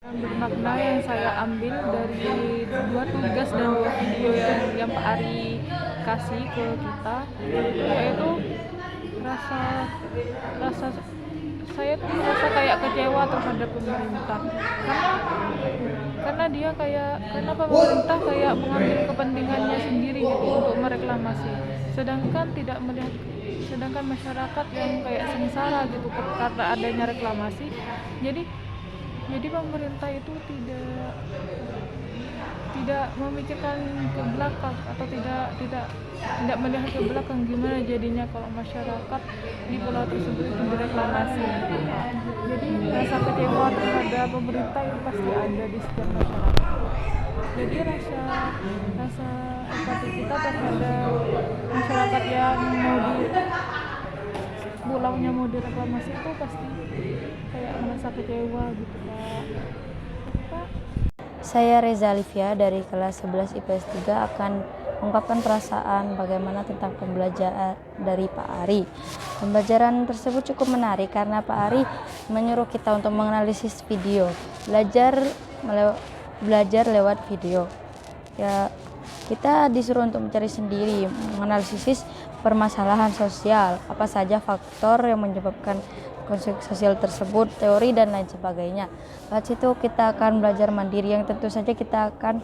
Bermakna yang saya ambil dari dua tugas dan dua video yang Pak Ari kasih ke kita, yaitu rasa rasa saya tuh merasa kayak kecewa terhadap pemerintah, karena dia karena pemerintah kayak mengambil kepentingannya sendiri gitu untuk mereklamasi, sedangkan masyarakat yang kayak sengsara gitu karena adanya reklamasi. Jadi pemerintah itu tidak memikirkan ke belakang, atau tidak melihat ke belakang gimana jadinya kalau masyarakat di pulau tersebut itu direklamasi. Jadi rasa kecewa terhadap pemerintah itu pasti ada di setiap masyarakat. Jadi rasa empati kita terhadap masyarakat yang pulaunya mau direklamasi itu pasti kayak merasa kecewa gitu, Pak. Saya Reza Alivia dari kelas 11 IPS 3 akan mengungkapkan perasaan bagaimana tentang pembelajaran dari Pak Ari. Pembelajaran tersebut cukup menarik karena Pak Ari menyuruh kita untuk menganalisis video, belajar lewat video. Ya, kita disuruh untuk mencari sendiri, menganalisis permasalahan sosial, apa saja faktor yang menyebabkan konflik sosial tersebut, teori dan lain sebagainya. Lewat situ kita akan belajar mandiri, yang tentu saja kita akan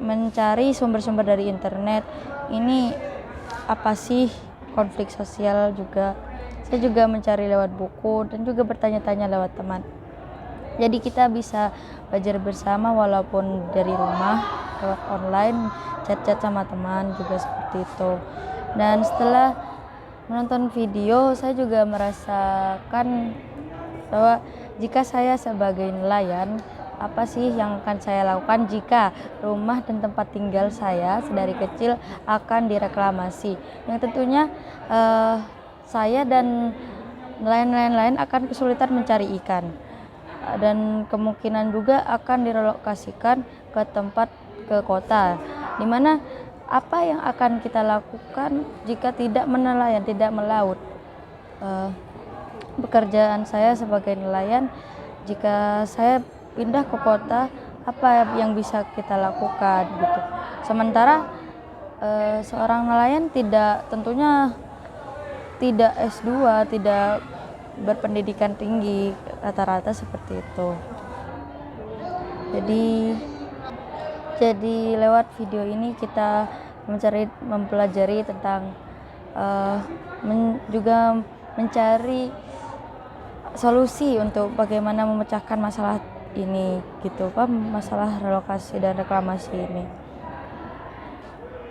mencari sumber-sumber dari internet. Ini apa sih konflik sosial juga. Saya juga mencari lewat buku dan juga bertanya-tanya lewat teman. Jadi kita bisa belajar bersama walaupun dari rumah, lewat online, chat-chat sama teman juga seperti itu. Dan setelah menonton video, saya juga merasakan bahwa jika saya sebagai nelayan, apa sih yang akan saya lakukan jika rumah dan tempat tinggal saya sedari kecil akan direklamasi. Yang tentunya saya dan nelayan-nelayan lain akan kesulitan mencari ikan, dan kemungkinan juga akan direlokasikan ke kota, dimana apa yang akan kita lakukan jika tidak menelayan, tidak melaut. Pekerjaan saya sebagai nelayan, jika saya pindah ke kota, apa yang bisa kita lakukan gitu. Sementara seorang nelayan tentunya tidak S2, tidak berpendidikan tinggi, rata-rata seperti itu. Jadi lewat video ini kita mempelajari tentang juga mencari solusi untuk bagaimana memecahkan masalah ini gitu, Pak, masalah relokasi dan reklamasi ini.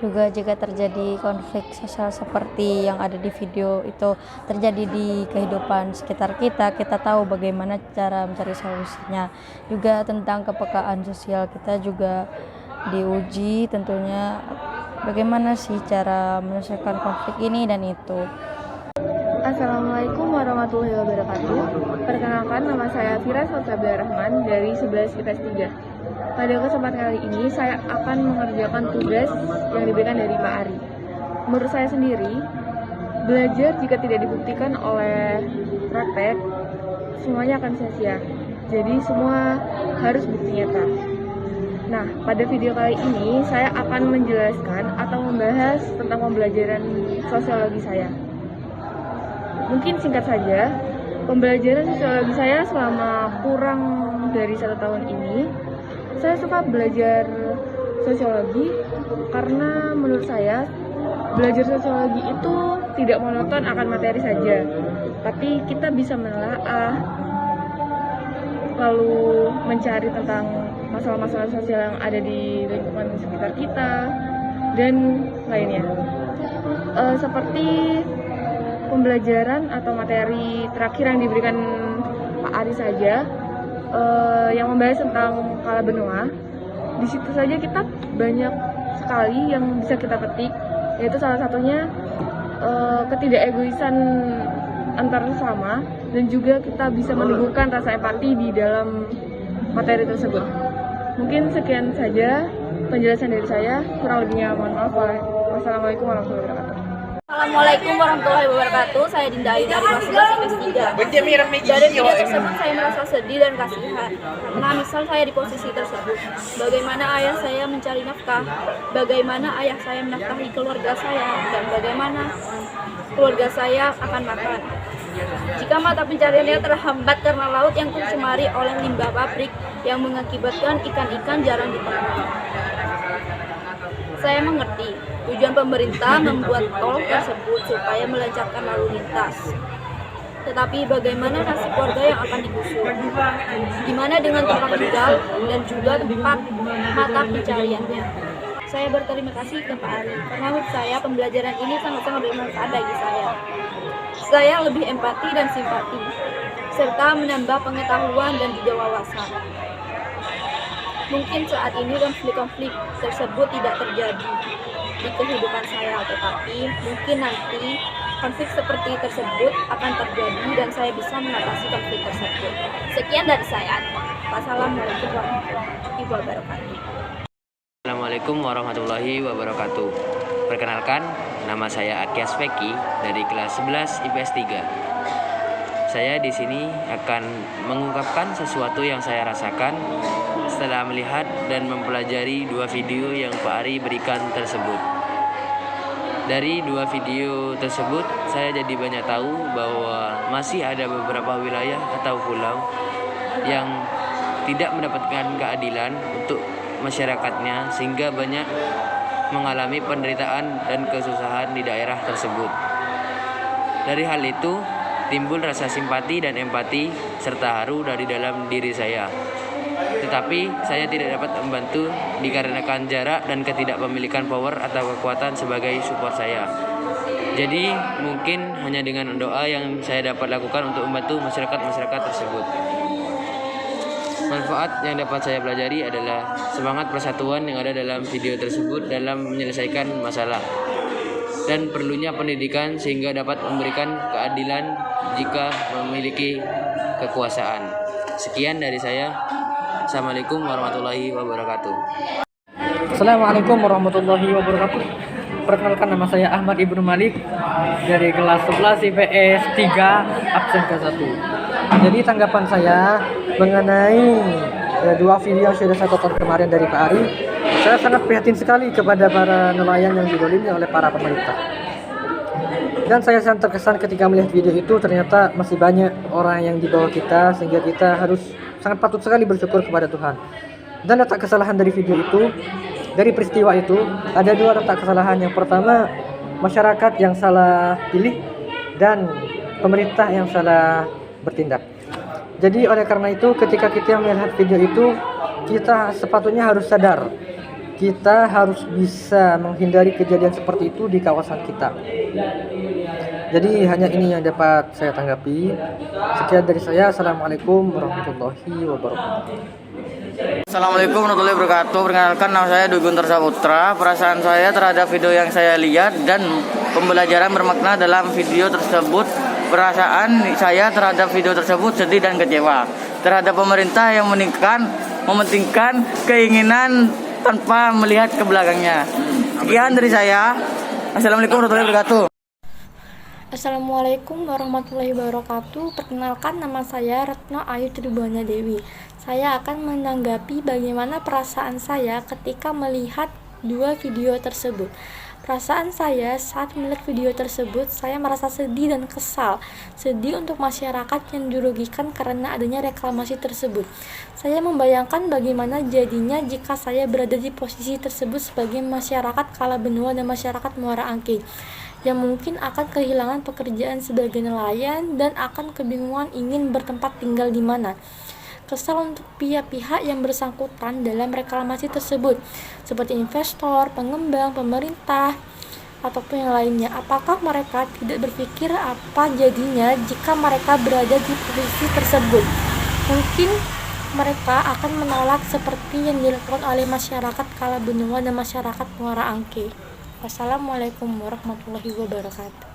Juga jika terjadi konflik sosial seperti yang ada di video itu terjadi di kehidupan sekitar kita tahu bagaimana cara mencari solusinya. Juga tentang kepekaan sosial kita juga diuji, tentunya bagaimana sih cara menyelesaikan konflik ini dan itu. Assalamualaikum warahmatullahi wabarakatuh. Perkenalkan, nama saya Fira Salsabila Rahman dari 11 IPS 3. Pada kesempatan kali ini saya akan mengerjakan tugas yang diberikan dari Pak Ari. Menurut saya sendiri, belajar jika tidak dibuktikan oleh praktek, semuanya akan sia-sia. Jadi semua harus bukti nyata. Nah, pada video kali ini saya akan menjelaskan atau membahas tentang pembelajaran sosiologi saya. Mungkin singkat saja, pembelajaran sosiologi saya selama kurang dari 1 tahun ini, saya suka belajar sosiologi karena menurut saya belajar sosiologi itu tidak monoton akan materi saja, tapi kita bisa menelaah, lalu mencari tentang masalah-masalah sosial yang ada di lingkungan sekitar kita dan lainnya. Seperti pembelajaran atau materi terakhir yang diberikan Pak Ari saja, yang membahas tentang kala benua. Di situ saja kita banyak sekali yang bisa kita petik, yaitu salah satunya ketidakegoisan antar sesama, dan juga kita bisa menumbuhkan rasa empati di dalam materi tersebut. Mungkin sekian saja penjelasan dari saya, kurang lebihnya mohon maaf. Wassalamualaikum warahmatullahi wabarakatuh. Assalamualaikum warahmatullahi wabarakatuh. Saya Dinda Ayu dari kelas 11 IPS 3. Dari video tersebut saya merasa sedih dan kasihan karena misal saya di posisi tersebut. Bagaimana ayah saya mencari nafkah, bagaimana ayah saya menafkahi keluarga saya, dan bagaimana keluarga saya akan makan. Jika mata pencariannya terhambat karena laut yang tercemari oleh limbah pabrik yang mengakibatkan ikan-ikan jarang ditemui. Saya mengerti tujuan pemerintah membuat tol tersebut supaya melancarkan lalu lintas. Tetapi bagaimana nasib warga yang akan digusur? Gimana dengan tempat tinggal dan juga tempat mata pencariannya? Saya berterima kasih ke Pak Ari karena menurut saya pembelajaran ini sangat-sangat bermanfaat bagi saya. Saya lebih empati dan simpati, serta menambah pengetahuan dan juga wawasan. Mungkin saat ini konflik-konflik tersebut tidak terjadi di kehidupan saya, tetapi mungkin nanti konflik seperti tersebut akan terjadi dan saya bisa mengatasi konflik tersebut. Sekian dari saya. Wassalamualaikum warahmatullahi wabarakatuh. Assalamualaikum warahmatullahi wabarakatuh. Perkenalkan, nama saya Akyas Feki dari kelas 11 IPS 3. Saya di sini akan mengungkapkan sesuatu yang saya rasakan setelah melihat dan mempelajari dua video yang Pak Ari berikan tersebut. Dari dua video tersebut, saya jadi banyak tahu bahwa masih ada beberapa wilayah atau pulau yang tidak mendapatkan keadilan untuk masyarakatnya, sehingga banyak mengalami penderitaan dan kesusahan di daerah tersebut. Dari hal itu, timbul rasa simpati dan empati serta haru dari dalam diri saya. Tetapi saya tidak dapat membantu dikarenakan jarak dan ketidakpemilikan power atau kekuatan sebagai support saya. Jadi mungkin hanya dengan doa yang saya dapat lakukan untuk membantu masyarakat tersebut. Manfaat yang dapat saya pelajari adalah semangat persatuan yang ada dalam video tersebut dalam menyelesaikan masalah, dan perlunya pendidikan sehingga dapat memberikan keadilan jika memiliki kekuasaan. Sekian dari saya. Assalamualaikum warahmatullahi wabarakatuh. Assalamualaikum warahmatullahi wabarakatuh. Perkenalkan, nama saya Ahmad Ibnu Malik dari kelas 11 IPS 3 absen ke-1. Jadi tanggapan saya mengenai dua video yang sudah saya tonton kemarin dari Pak Ari, saya sangat prihatin sekali kepada para nelayan yang didolimi oleh para pemerintah. Dan saya sangat terkesan ketika melihat video itu, ternyata masih banyak orang yang di bawah kita, sehingga kita harus sangat patut sekali bersyukur kepada Tuhan. Dan letak kesalahan dari video itu, dari peristiwa itu, ada dua letak kesalahan. Yang pertama, masyarakat yang salah pilih dan pemerintah yang salah bertindak. Jadi oleh karena itu, ketika kita melihat video itu, kita sepatutnya harus sadar, kita harus bisa menghindari kejadian seperti itu di kawasan kita. Jadi hanya ini yang dapat saya tanggapi. Sekian dari saya. Assalamualaikum warahmatullahi wabarakatuh. Assalamualaikum warahmatullahi wabarakatuh. Perkenalkan, nama saya Dwi Guntur Saputra. Perasaan saya terhadap video yang saya lihat dan pembelajaran bermakna dalam video tersebut. Perasaan saya terhadap video tersebut sedih dan kecewa terhadap pemerintah yang mementingkan keinginan tanpa melihat ke belakangnya. Sekian dari saya. Assalamualaikum warahmatullahi wabarakatuh. Assalamualaikum warahmatullahi wabarakatuh. Perkenalkan, nama saya Retno Ayu Tribhuwana Dewi. Saya akan menanggapi bagaimana perasaan saya ketika melihat dua video tersebut. Perasaan saya saat melihat video tersebut, saya merasa sedih dan kesal. Sedih untuk masyarakat yang dirugikan karena adanya reklamasi tersebut. Saya membayangkan bagaimana jadinya jika saya berada di posisi tersebut sebagai masyarakat Kalabenua dan masyarakat Muara Angke, yang mungkin akan kehilangan pekerjaan sebagai nelayan dan akan kebingungan ingin bertempat tinggal di mana. Kesal untuk pihak-pihak yang bersangkutan dalam reklamasi tersebut, seperti investor, pengembang, pemerintah, ataupun yang lainnya. Apakah mereka tidak berpikir apa jadinya jika mereka berada di posisi tersebut? Mungkin mereka akan menolak seperti yang dilakukan oleh masyarakat Kalabenua dan masyarakat Muara Angke. Wassalamualaikum warahmatullahi wabarakatuh.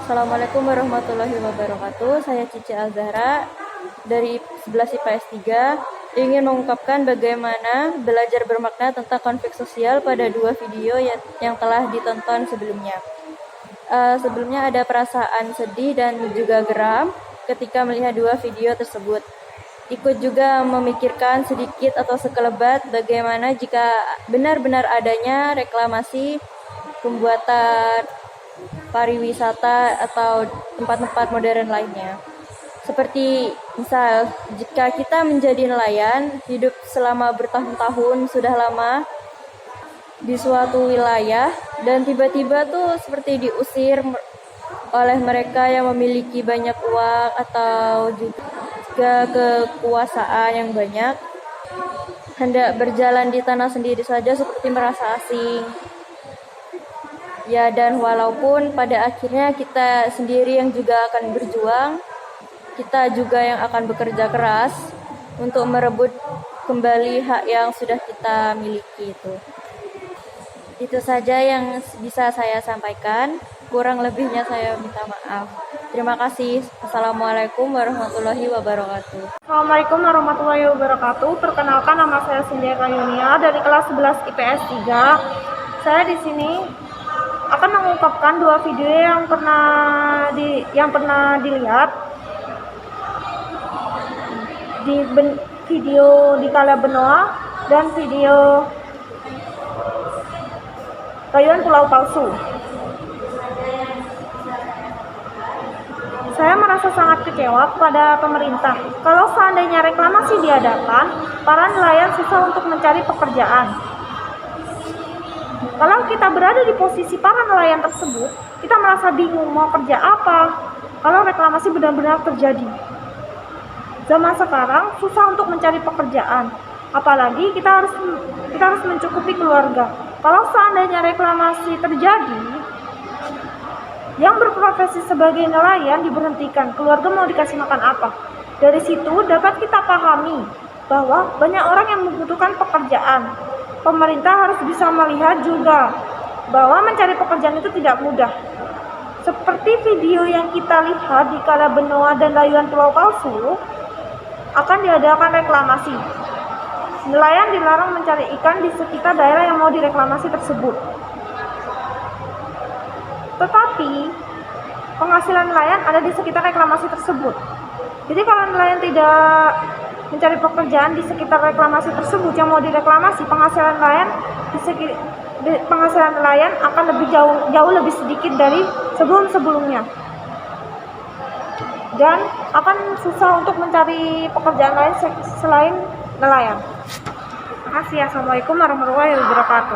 Assalamualaikum warahmatullahi wabarakatuh. Saya Cici Azhara dari 11 IPS 3. ingin mengungkapkan bagaimana belajar bermakna tentang konflik sosial pada dua video yang telah ditonton sebelumnya. Sebelumnya ada perasaan sedih dan juga geram ketika melihat dua video tersebut. Ikut juga memikirkan sedikit atau sekelebat bagaimana jika benar-benar adanya reklamasi pembuatan pariwisata atau tempat-tempat modern lainnya. Seperti misal, jika kita menjadi nelayan, hidup selama bertahun-tahun sudah lama di suatu wilayah dan tiba-tiba tuh seperti diusir oleh mereka yang memiliki banyak uang atau juga kekuasaan yang banyak, hendak berjalan di tanah sendiri saja seperti merasa asing. Ya, dan walaupun pada akhirnya kita sendiri yang juga akan berjuang, kita juga yang akan bekerja keras untuk merebut kembali hak yang sudah kita miliki itu. Itu saja yang bisa saya sampaikan. Kurang lebihnya saya minta maaf. Terima kasih. Assalamualaikum warahmatullahi wabarakatuh. Assalamualaikum warahmatullahi wabarakatuh. Perkenalkan, nama saya Sindia Kayunia dari kelas 11 IPS 3. Saya di sini akan mengungkapkan dua video yang pernah dilihat di video di Kala Benoa dan video Rayuan Pulau Palsu. Saya merasa sangat kecewa kepada pemerintah. Kalau seandainya reklamasi diadakan, para nelayan susah untuk mencari pekerjaan. Kalau kita berada di posisi para nelayan tersebut, kita merasa bingung mau kerja apa kalau reklamasi benar-benar terjadi. Zaman sekarang susah untuk mencari pekerjaan, apalagi kita harus mencukupi keluarga. Kalau seandainya reklamasi terjadi, yang berprofesi sebagai nelayan diberhentikan, keluarga mau dikasih makan apa? Dari situ dapat kita pahami bahwa banyak orang yang membutuhkan pekerjaan. Pemerintah harus bisa melihat juga bahwa mencari pekerjaan itu tidak mudah. Seperti video yang kita lihat di Kala Benoa dan Rayuan Pulau Palsu, akan diadakan reklamasi. Nelayan dilarang mencari ikan di sekitar daerah yang mau direklamasi tersebut. Tetapi penghasilan nelayan ada di sekitar reklamasi tersebut. Jadi kalau nelayan tidak mencari pekerjaan di sekitar reklamasi tersebut yang mau direklamasi, penghasilan nelayan akan lebih jauh lebih sedikit dari sebelumnya. Dan akan susah untuk mencari pekerjaan lain selain nelayan. Terima kasih. Assalamualaikum warahmatullahi wabarakatuh.